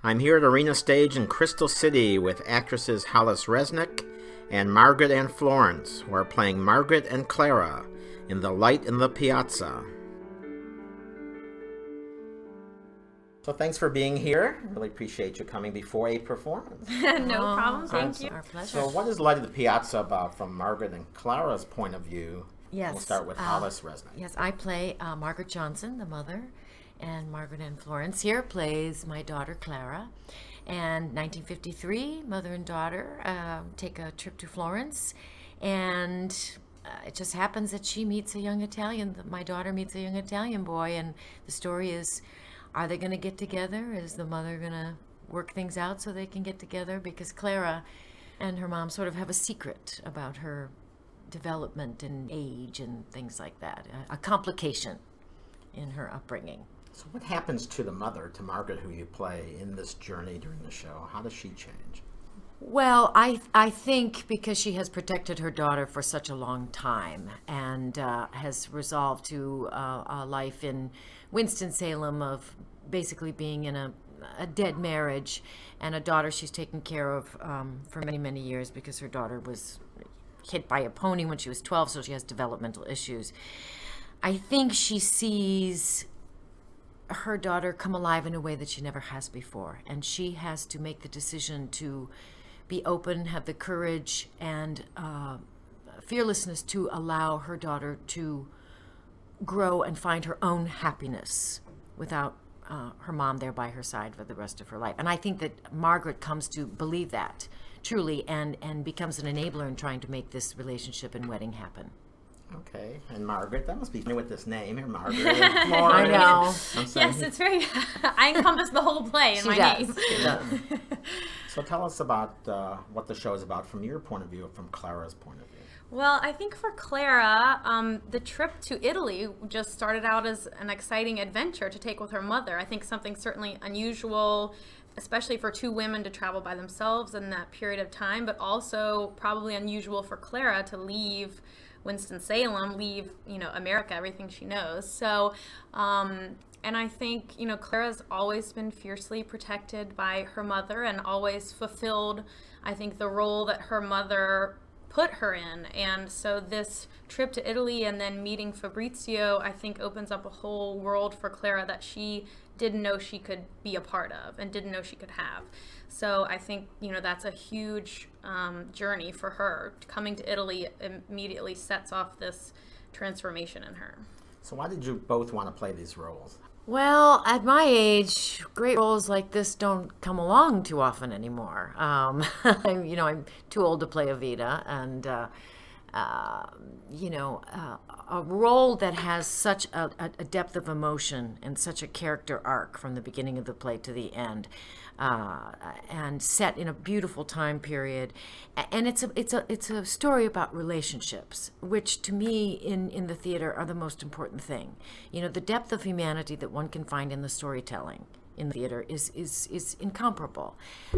I'm here at Arena Stage in Crystal City with actresses Hollis Resnik and Margaret and Florence, who are playing Margaret and Clara in The Light in the Piazza. So thanks for being here. Really appreciate you coming before a performance. No problem, thank you. Our pleasure. So what is Light of the Piazza about from Margaret and Clara's point of view? Yes. We'll start with Hollis Resnik. Yes, I play Margaret Johnson, the mother, and Margaret and Florence here plays my daughter Clara. And 1953, mother and daughter take a trip to Florence, and it just happens that she meets a young Italian, my daughter meets a young Italian boy, and the story is, are they going to get together? Is the mother going to work things out so they can get together? Because Clara and her mom sort of have a secret about her development and age and things like that, a complication in her upbringing. So what happens to the mother, to Margaret, who you play, in this journey during the show? How does she change? Well, I think because she has protected her daughter for such a long time and has resolved to a life in Winston-Salem of basically being in a dead marriage and a daughter she's taken care of for many, many years because her daughter was hit by a pony when she was 12, so she has developmental issues. I think she sees her daughter come alive in a way that she never has before, and she has to make the decision to be open, have the courage and fearlessness to allow her daughter to grow and find her own happiness without her mom there by her side for the rest of her life. And I think that Margaret comes to believe that truly and becomes an enabler in trying to make this relationship and wedding happen. Okay, and Margaret, that must be funny with this name here, Margaret. I know. Yes, it's very, I encompass the whole play in my name. She does. So tell us about what the show is about from your point of view, from Clara's point of view. Well, I think for Clara, the trip to Italy just started out as an exciting adventure to take with her mother. I think something certainly unusual, especially for two women to travel by themselves in that period of time, but also probably unusual for Clara to leave Winston-Salem, leave, America, everything she knows. So, and I think, Clara's always been fiercely protected by her mother and always fulfilled, I think, the role that her mother put her in. And so this trip to Italy and then meeting Fabrizio, I think, opens up a whole world for Clara that she didn't know she could be a part of and didn't know she could have. So I think, that's a huge journey for her. Coming to Italy immediately sets off this transformation in her. So why did you both want to play these roles? Well, at my age, great roles like this don't come along too often anymore. I'm too old to play Evita, and a role that has such a depth of emotion and such a character arc from the beginning of the play to the end, and set in a beautiful time period, and it's a story about relationships, which to me in the theater are the most important thing. The depth of humanity that one can find in the storytelling in the theater is incomparable,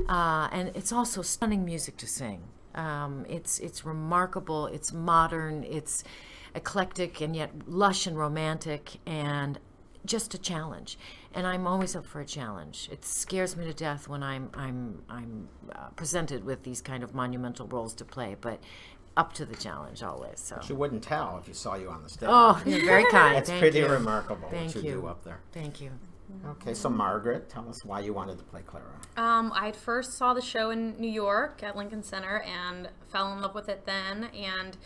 and it's also stunning music to sing. It's remarkable, it's modern, it's eclectic and yet lush and romantic and just a challenge. And I'm always up for a challenge. It scares me to death when I'm presented with these kind of monumental roles to play, but up to the challenge always. So you wouldn't tell if you saw you on the stage. Oh, you're very kind. It's pretty remarkable what you do up there. Thank you. Okay, so Margaret, tell us why you wanted to play Clara. I first saw the show in New York at Lincoln Center and fell in love with it then. And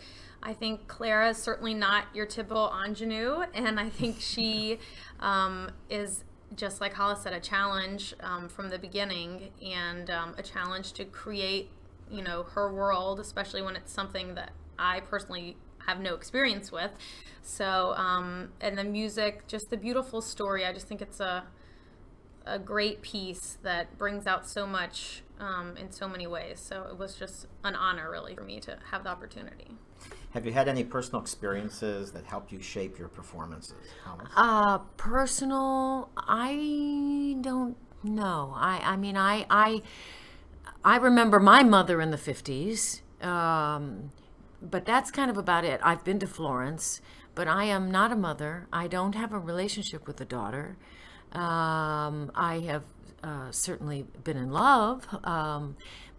I think Clara is certainly not your typical ingenue, and I think she is, just like Hollis said, a challenge from the beginning, and a challenge to create, her world, especially when it's something that I personally have no experience with. So, and the music, just the beautiful story. I just think it's a great piece that brings out so much in so many ways. So it was just an honor, really, for me to have the opportunity. Have you had any personal experiences that helped you shape your performances, Hollis? Personal, I don't know. I mean, I remember my mother in the 50s, but that's kind of about it. I've been to Florence, but I am not a mother. I don't have a relationship with a daughter. I have certainly been in love.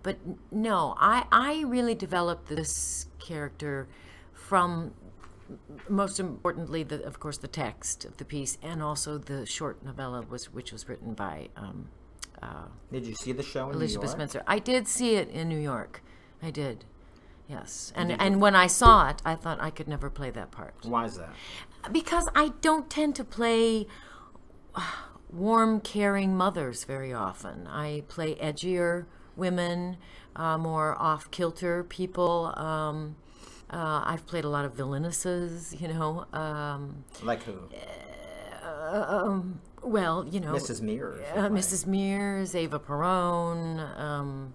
But no, I really developed this character from, most importantly, of course, the text of the piece, and also the short novella, which was written by Did you see the show in Elizabeth New York? Spencer. I did see it in New York. I did. Yes. And when I saw it, I thought I could never play that part. Why is that? Because I don't tend to play warm, caring mothers very often. I play edgier women, more off-kilter people. I've played a lot of villainesses, you know. Like who? Well, you know, Mrs. Mears. Mrs. Mears, Eva Perón.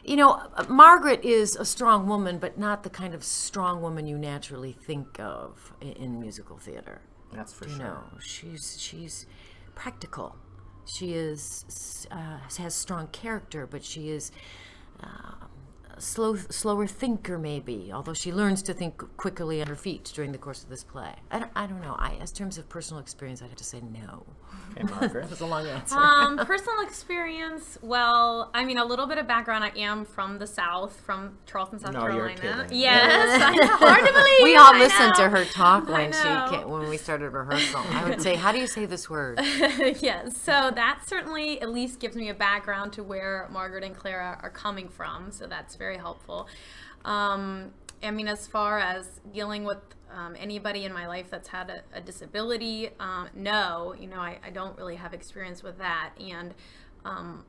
You know, Margaret is a strong woman, but not the kind of strong woman you naturally think of in musical theater. That's for You sure. know, she's practical. She has strong character, but she is slower thinker maybe, although she learns to think quickly on her feet during the course of this play. I don't know. As terms of personal experience, I'd have to say no. Okay, Margaret. That's a long answer. Personal experience, well, I mean, a little bit of background. I am from the South, from Charleston, South No, you're Carolina. kidding. Yes, I know. Hard to believe. We all I listened know. to her talk I know. when we started rehearsal. I would say, how do you say this word? Yes, so that certainly at least gives me a background to where Margaret and Clara are coming from, so that's very helpful. I mean, as far as dealing with anybody in my life that's had a disability, no, you know, I don't really have experience with that. And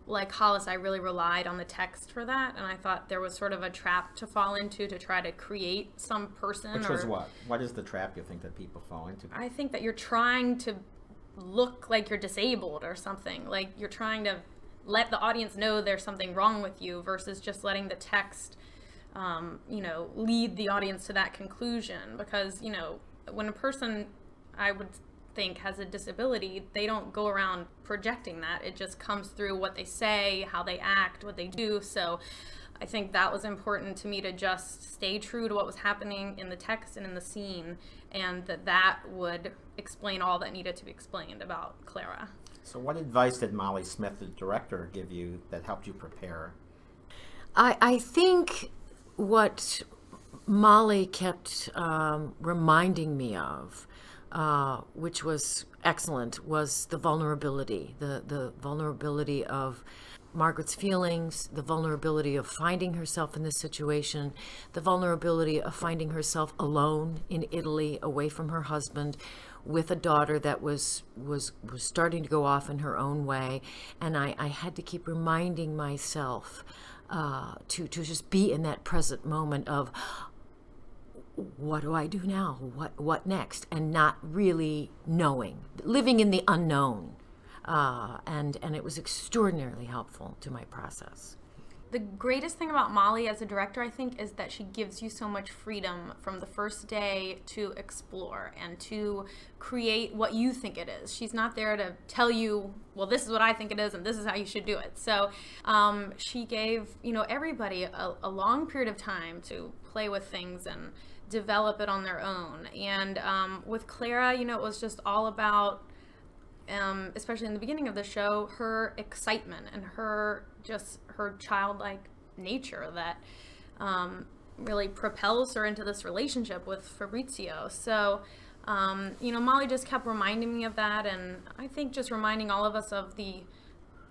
like Hollis, I really relied on the text for that, and I thought there was sort of a trap to fall into to try to create some person. Which was what? What is the trap you think that people fall into? I think that you're trying to look like you're disabled or something. Like you're trying to let the audience know there's something wrong with you versus just letting the text, you know, lead the audience to that conclusion. Because, you know, when a person, I would think, has a disability, they don't go around projecting that. It just comes through what they say, how they act, what they do. So I think that was important to me, to just stay true to what was happening in the text and in the scene, and that would explain all that needed to be explained about Clara. So what advice did Molly Smith, the director, give you that helped you prepare? I think what Molly kept reminding me of, which was excellent, was the vulnerability, the vulnerability of Margaret's feelings, the vulnerability of finding herself in this situation, the vulnerability of finding herself alone in Italy, away from her husband, with a daughter that was starting to go off in her own way. And I had to keep reminding myself to just be in that present moment of, what do I do now? What next? And not really knowing, living in the unknown. And it was extraordinarily helpful to my process. The greatest thing about Molly as a director, I think, is that she gives you so much freedom from the first day to explore and to create what you think it is. She's not there to tell you, well, this is what I think it is and this is how you should do it. So she gave, you know, everybody a long period of time to play with things and develop it on their own. And with Clara, you know, it was just all about, especially in the beginning of the show, her excitement and her childlike nature that really propels her into this relationship with Fabrizio. So, you know, Molly just kept reminding me of that, and I think just reminding all of us of the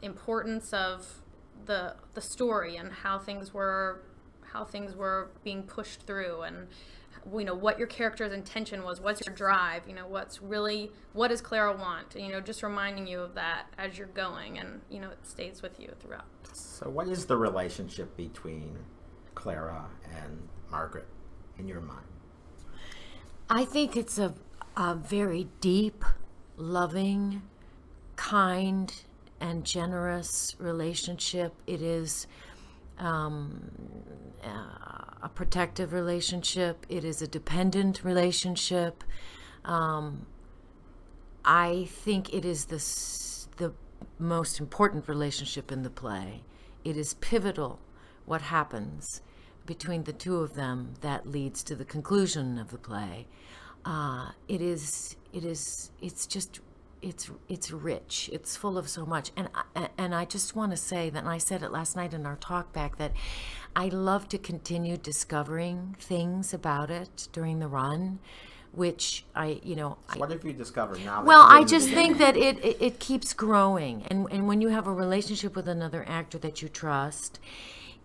importance of the story and how things were being pushed through, and you know, what your character's intention was, what's your drive, you know, what does Clara want, you know, just reminding you of that as you're going, and you know, it stays with you throughout. So what is the relationship between Clara and Margaret in your mind? I think it's a very deep, loving, kind, and generous relationship. It is a protective relationship. It is a dependent relationship. I think it is the most important relationship in the play. It is pivotal what happens between the two of them that leads to the conclusion of the play. It's just it's rich. It's full of so much, and I just want to say that, and I said it last night in our talk back, that I love to continue discovering things about it during the run, which So what have you discovered now? Well, I just think that it keeps growing, and when you have a relationship with another actor that you trust,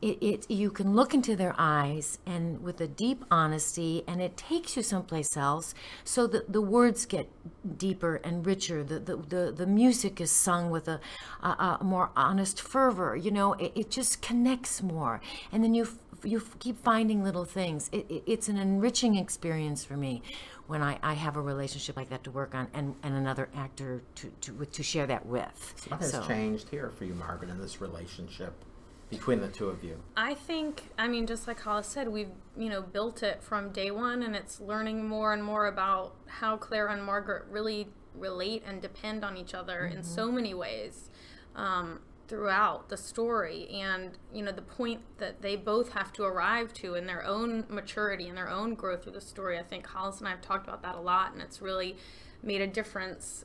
you can look into their eyes and with a deep honesty, and it takes you someplace else, so that the words get deeper and richer. The music is sung with a more honest fervor. It just connects more, and then you keep finding little things. It's an enriching experience for me when I have a relationship like that to work on, and another actor to share that with. So what has changed here for you, Margaret, in this relationship between the two of you? I think, just like Hollis said, we've, built it from day one, and it's learning more and more about how Clara and Margaret really relate and depend on each other in so many ways throughout the story. And, the point that they both have to arrive to in their own maturity and their own growth through the story. I think Hollis and I have talked about that a lot, and it's really made a difference,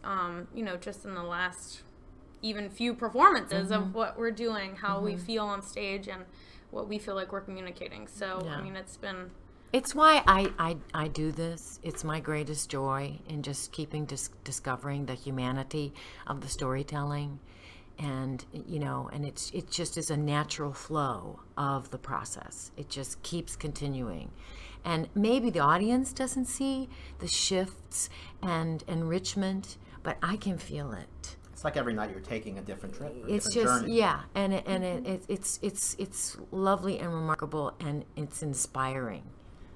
just in the last even few performances of what we're doing, how we feel on stage, and what we feel like we're communicating. So, It's why I do this. It's my greatest joy in just keeping discovering the humanity of the storytelling, and and it just is a natural flow of the process. It just keeps continuing, and maybe the audience doesn't see the shifts and enrichment, but I can feel it. It's like every night you're taking a different trip. It's just journey. It's lovely and remarkable, and it's inspiring.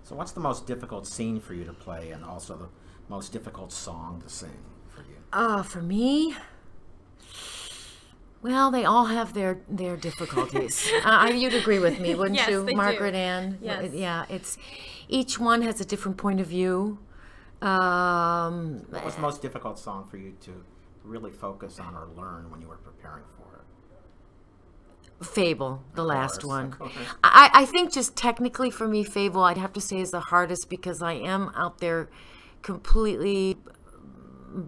So what's the most difficult scene for you to play, and also the most difficult song to sing for you? For me, well, they all have their difficulties. You'd agree with me, wouldn't yes, you, they Margaret do. Ann? Yes. Yeah, each one has a different point of view. What was the most difficult song for you to really focus on or learn when you were preparing for it? Fable, the last one. Of course. I think just technically for me, Fable, I'd have to say is the hardest, because I am out there completely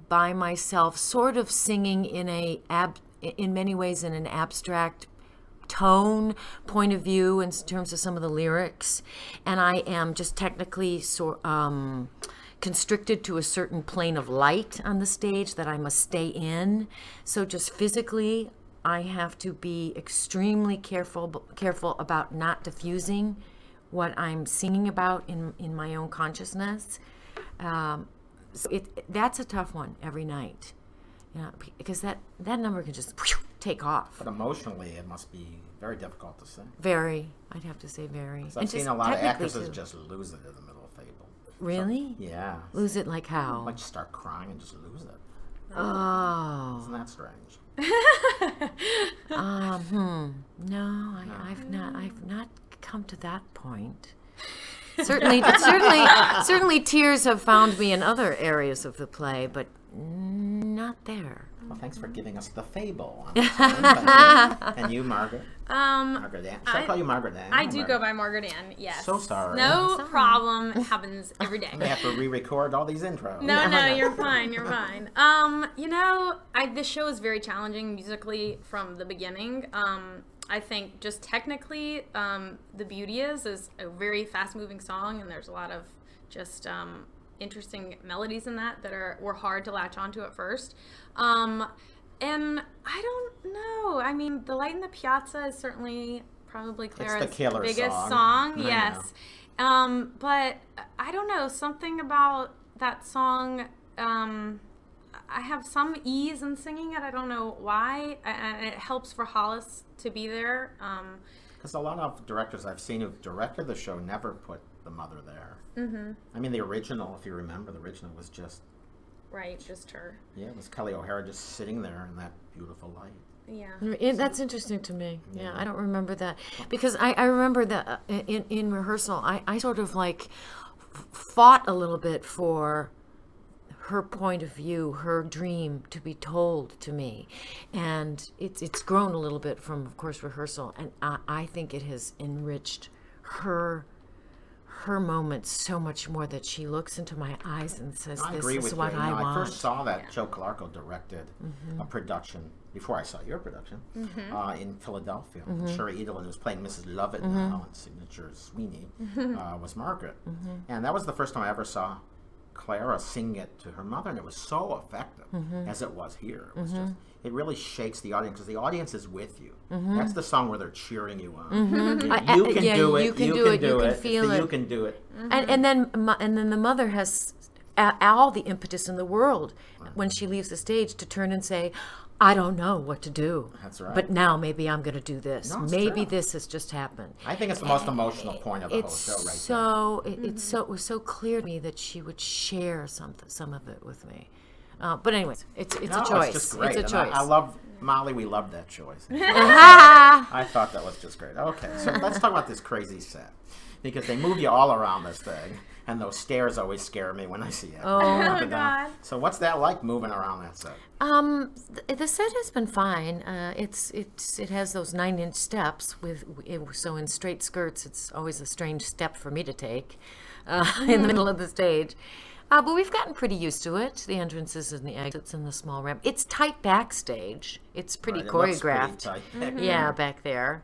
by myself, sort of singing in many ways in an abstract tone, point of view in terms of some of the lyrics, and I am just technically constricted to a certain plane of light on the stage that I must stay in. So just physically, I have to be extremely careful about not diffusing what I'm singing about in my own consciousness. So that's a tough one every night, because that number can just take off. But emotionally, it must be very difficult to sing. Very, I'd have to say very. I've seen a lot of actresses just lose it in the middle of Fable. Really? So, yeah. Lose it like how? Like just start crying and just lose it. Oh. Isn't that strange? No, I've not come to that point. Certainly tears have found me in other areas of the play, but not there. Well, thanks for giving us the Fable. And you, Margaret? Margaret Ann. Should I call you Margaret Ann? I do go by Margaret Ann, yes. So sorry. No problem. It happens every day. We have to re-record all these intros. No, you're fine. You're fine. This show is very challenging musically from the beginning. I think just technically, The Beauty is a very fast-moving song, and there's a lot of just interesting melodies in that were hard to latch onto at first. And I don't know. The Light in the Piazza is certainly probably Clara's biggest song. Yes. But I don't know, something about that song, I have some ease in singing it. I don't know why. And it helps for Hollis to be there. Because a lot of directors I've seen who've directed the show never put the mother there. Mm-hmm. The original, if you remember, the original was just... Right, just her. Yeah, it was Kelly O'Hara just sitting there in that beautiful light. Yeah. That's interesting to me. Yeah, I don't remember that. Because I remember that in rehearsal, I sort of like fought a little bit for her point of view, her dream to be told to me. And it's grown a little bit from, of course, rehearsal. And I think it has enriched her her moment so much more that she looks into my eyes and says, I this agree is with what you. I want. I first saw that Joe Clarko directed a production before I saw your production in Philadelphia. Sherry Edelin, who's playing Mrs. Lovett now, and Signature Sweeney was Margaret. And that was the first time I ever saw Clara sing it to her mother, and it was so effective, as it was here. It was just, it really shakes the audience, because the audience is with you. That's the song where they're cheering you on. You can do it. You can do it. You can feel it. You can do it. And then the mother has all the impetus in the world when she leaves the stage to turn and say, I don't know what to do. That's right. But now maybe I'm going to do this. No, maybe true. this has just happened. I think it's the most emotional point of the whole show right there. It was so clear to me that she would share some of it with me. But anyways, it's a choice. It's just great. It's a choice. I love, Molly, we loved that choice. I thought that was just great. Okay, so let's talk about this crazy set. Because they move you all around this thing. And those stairs always scare me when I see it. Oh, God. So what's that like, moving around that set? The set has been fine. It has those 9-inch steps so in straight skirts it's always a strange step for me to take in the middle of the stage. But we've gotten pretty used to it. The entrances and the exits and the small ramp. It's tight backstage. It's pretty choreographed. It looks pretty tight. Yeah, back there.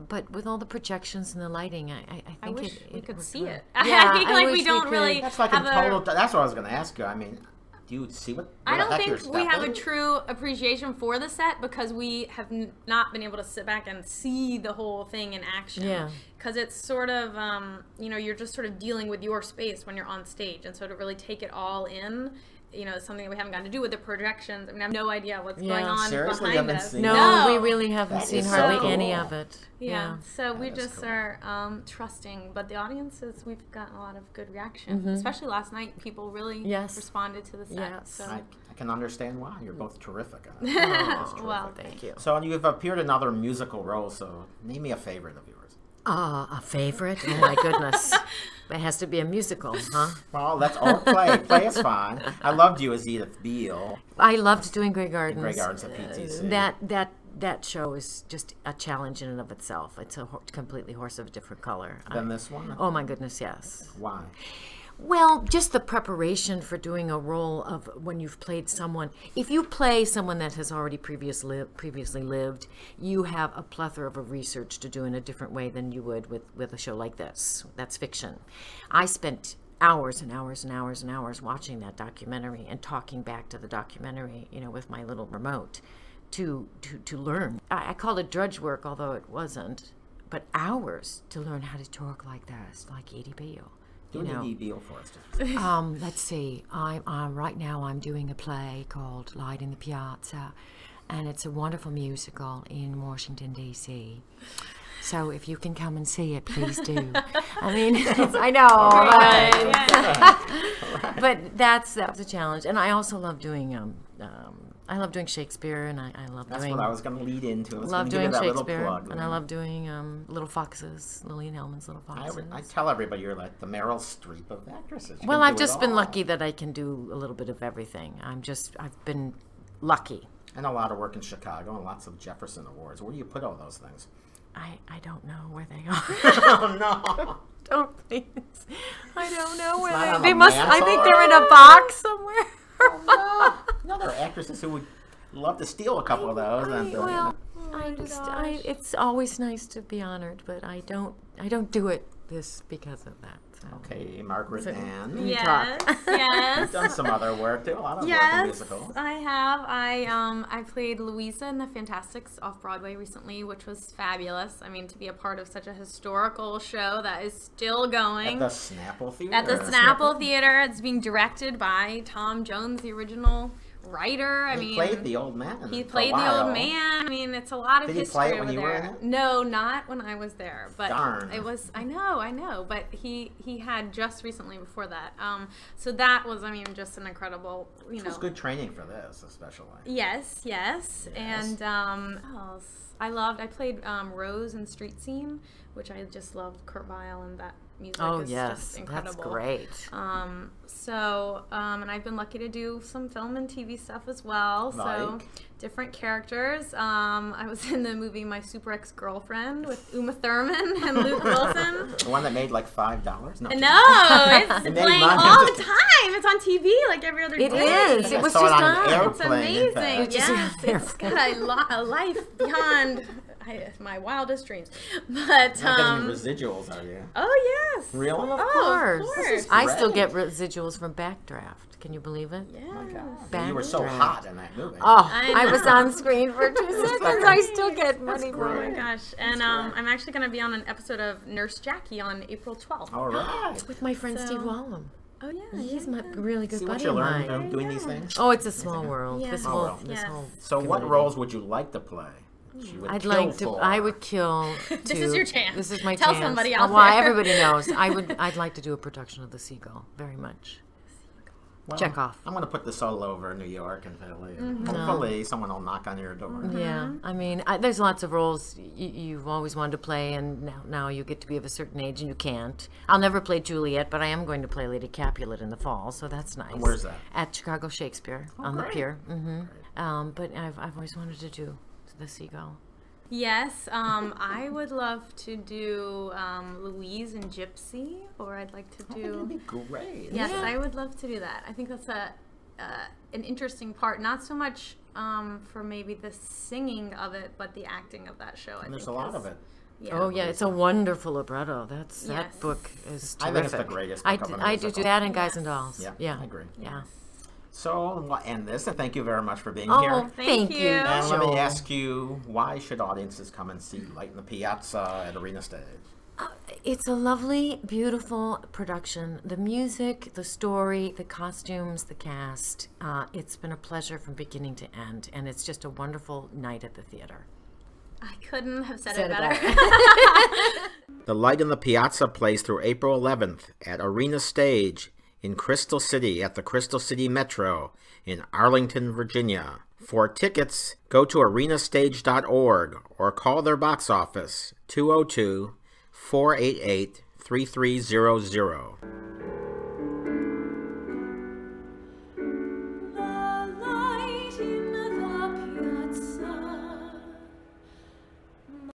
But with all the projections and the lighting, I think I wish we could see it. Yeah, I think like we don't really. That's like a total. That's what I was going to ask you. I mean, do you see what? I don't think we have a true appreciation for the set because we have not been able to sit back and see the whole thing in action. Yeah. Because it's sort of, you're just sort of dealing with your space when you're on stage, and so to really take it all in. It's something that we haven't gotten to do with the projections. I mean, I have no idea what's going on seriously, behind us. No, we really haven't seen hardly any of it. Yeah, so we just are trusting. But the audiences, we've gotten a lot of good reaction. Especially last night, people really responded to the set. Yes. So. I can understand why. You're both terrific. Well, thank you. So you've appeared in other musical roles, so name me a favorite of yours. A favorite? Oh my goodness. It has to be a musical, huh? Well, that's all play. Play is fine. I loved you as Edith Beale. I loved doing Grey Gardens. Grey Gardens at PTC. That show is just a challenge in and of itself. It's a completely horse of a different color. Than this one? Oh my goodness, yes. Why? Well, just the preparation for doing a role of when you've played someone. If you play someone that has already previously lived, you have a plethora of research to do in a different way than you would with a show like this. That's fiction. I spent hours and hours and hours and hours watching that documentary and talking back to the documentary, with my little remote to learn. I called it drudge work, although it wasn't, but hours to learn how to talk like this, like Edith Beale. Do an Edith Beale for us. Let's see. Right now I'm doing a play called Light in the Piazza, and it's a wonderful musical in Washington, D.C. So if you can come and see it, please do. I mean, I know, but that was a challenge. And I also love doing I love doing Shakespeare, and I love That's doing. That's what I was going to lead into. I love doing Shakespeare, and I love doing Little Foxes, Lillian Hellman's Little Foxes. I tell everybody you're like the Meryl Streep of actresses. Well, I've just been lucky that I can do a little bit of everything. I've been lucky. And a lot of work in Chicago, and lots of Jefferson Awards. Where do you put all those things? I don't know where they are. Oh no! Don't please. I don't know where they must. I think they're in a box somewhere. Oh, no, there are actresses who would love to steal a couple of those. It's always nice to be honored, but I don't do it because of that. So. Okay, Margaret Ann. Yes. You've done some other work too. A lot of work in musicals. I have. I played Louisa in the Fantastics off Broadway recently, which was fabulous. I mean, to be a part of such a historical show that is still going. At the Snapple Theater. At the Snapple Theater. It's being directed by Tom Jones, the original writer. He played the old man. He played the old man. I mean, it's a lot of history over there. Did he play it when you were in it? No, not when I was there. But darn. It was. I know. But he had just recently before that. So that was, just an incredible. It was good training for this, especially. Yes. And what else? I played Rose in Street Scene, which I just loved. Kurt Weill and that music is just incredible. That's great. And I've been lucky to do some film and TV stuff as well. So different characters. I was in the movie My Super Ex-Girlfriend with Uma Thurman and Luke Wilson. The one that made like $5? No, it's It made playing money. all the time. It's on TV like every other day. It is. It was saw it just on an on. airplane, It's in amazing. fact. Yes, it's got a life beyond my wildest dreams. But Not getting residuals, are you? oh yes, Really? Well, of Oh, course. of course. I still great. get residuals from Backdraft. Can you believe it? Yeah. Oh my God. Back You were so draft. hot in that movie. Oh, I I was know. on screen for 2 seconds. I still get money Oh for my it. gosh. And I'm actually going to be on an episode of Nurse Jackie on April 12th. All right. With my friend So- Steve Wallum. Oh yeah. He's my really good See what buddy you of learn mine. from doing these things? Oh, it's a small world. Yeah. This Small whole, world. this Yes. whole. So what community. roles would you like to play? That you would I'd kill like to. for? I would kill. This is your chance. This is my Tell chance. somebody out Why there. everybody knows. I'd like to do a production of The Seagull. Very much. Well, Chekhov. I'm going to put this all over New York and Philly. And hopefully someone will knock on your door. Yeah, I mean, there's lots of roles you've always wanted to play, and now you get to be of a certain age and you can't. I'll never play Juliet, but I am going to play Lady Capulet in the fall, so that's nice. And where's that? At Chicago Shakespeare on the great. pier. But I've always wanted to do The Seagull. Yes, I would love to do Louise and Gypsy, or I'd like to That would do. be great. Yes, I would love to do that. I think that's an interesting part. Not so much for maybe the singing of it, but the acting of that show. And there's a lot of is- it. Yeah. Oh yeah, it's a wonderful libretto. Yes. That book is terrific. I think it's the greatest book of a I do musical. that and Guys and Dolls. Yeah, yeah, I agree. Yeah. So we'll end this, and thank you very much for being Oh, here. thank you. you. And let Joel. me ask you, why should audiences come and see Light in the Piazza at Arena Stage? It's a lovely, beautiful production. The music, the story, the costumes, the cast. It's been a pleasure from beginning to end, and it's just a wonderful night at the theater. I couldn't have said Said it it better. The Light in the Piazza plays through April 11th at Arena Stage in Crystal City at the Crystal City Metro in Arlington, Virginia. For tickets, go to arenastage.org or call their box office 202-488-3300.